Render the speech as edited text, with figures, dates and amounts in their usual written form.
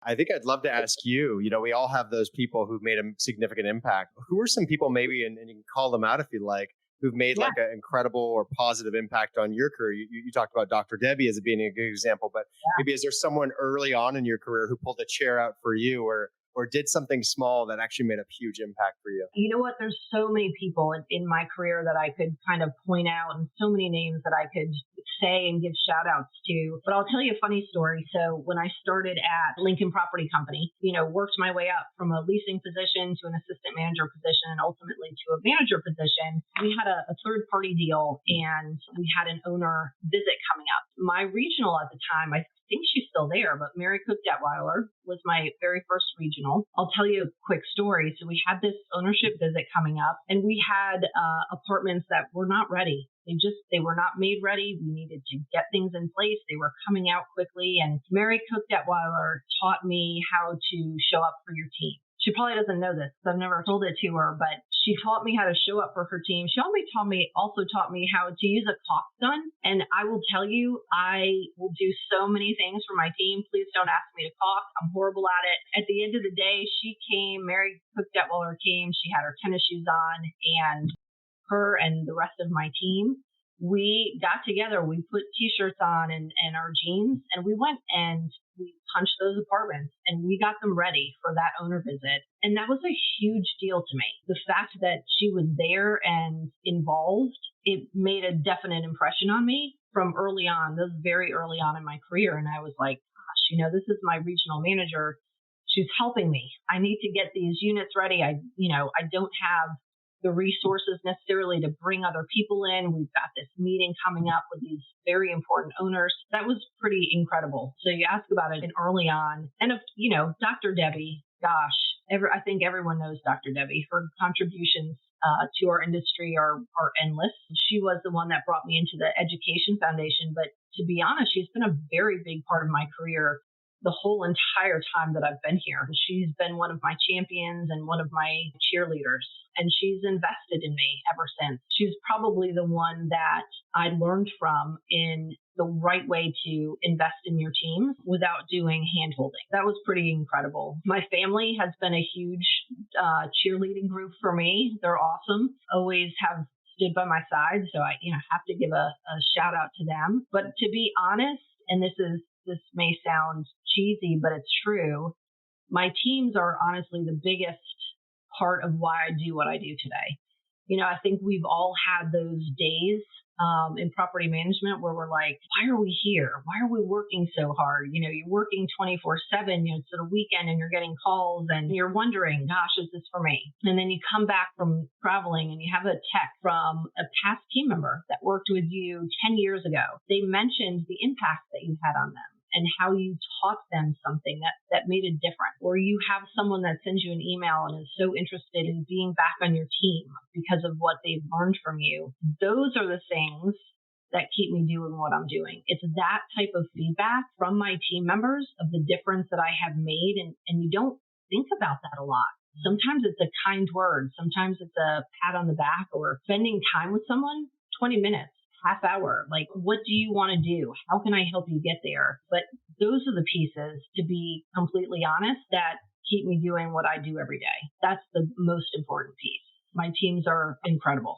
I think I'd love to ask you, we all have those people who've made a significant impact. Who are some people maybe, and you can call them out if you like, who've made Yeah. like an incredible or positive impact on your career? You talked about Dr. Debbie as being a good example, but maybe is there someone early on in your career who pulled a chair out for you or did something small that actually made a huge impact for you? You know what? There's so many people in my career that I could kind of point out, and so many names that I could say and give shout outs to. But I'll tell you a funny story. So when I started at Lincoln Property Company, worked my way up from a leasing position to an assistant manager position and ultimately to a manager position. We had a third party deal and we had an owner visit coming up. My regional at the time, I think she's still there, but Mary Cook Detweiler was my very first regional. I'll tell you a quick story. So we had this ownership visit coming up and we had apartments that were not ready. They were not made ready. We needed to get things in place. They were coming out quickly. And Mary Cook Detweiler taught me how to show up for your team. She probably doesn't know this because I've never told it to her, but she taught me how to show up for her team. She also taught me how to use a caulk gun. And I will tell you, I will do so many things for my team. Please don't ask me to caulk. I'm horrible at it. At the end of the day, Mary Cook Detweiler came. She had her tennis shoes on, and her and the rest of my team, we got together, we put t-shirts on and our jeans, and we went and we punched those apartments and we got them ready for that owner visit. And that was a huge deal to me. The fact that she was there and involved, it made a definite impression on me from early on. This was very early on in my career. And I was like, gosh, this is my regional manager. She's helping me. I need to get these units ready. I don't have the resources necessarily to bring other people in. We've got this meeting coming up with these very important owners. That was pretty incredible. So you ask about it early on. And Dr. Debbie, gosh, I think everyone knows Dr. Debbie. Her contributions to our industry are endless. She was the one that brought me into the Education Foundation. But to be honest, she's been a very big part of my career the whole entire time that I've been here. She's been one of my champions and one of my cheerleaders, and she's invested in me ever since. She's probably the one that I learned from in the right way to invest in your teams without doing hand-holding. That was pretty incredible. My family has been a huge cheerleading group for me. They're awesome. Always have stood by my side. So I have to give a shout out to them. But to be honest, and this may sound cheesy, but it's true, my teams are honestly the biggest part of why I do what I do today. I think we've all had those days in property management where we're like, why are we here? Why are we working so hard? You're working 24/7, it's a weekend and you're getting calls and you're wondering, gosh, is this for me? And then you come back from traveling and you have a text from a past team member that worked with you 10 years ago. They mentioned the impact that you had on them and how you taught them something that made a difference. Or you have someone that sends you an email and is so interested in being back on your team because of what they've learned from you. Those are the things that keep me doing what I'm doing. It's that type of feedback from my team members of the difference that I have made. And you don't think about that a lot. Sometimes it's a kind word. Sometimes it's a pat on the back or spending time with someone, 20 minutes. Half hour, like, what do you want to do? How can I help you get there? But those are the pieces, to be completely honest, that keep me doing what I do every day. That's the most important piece. My teams are incredible.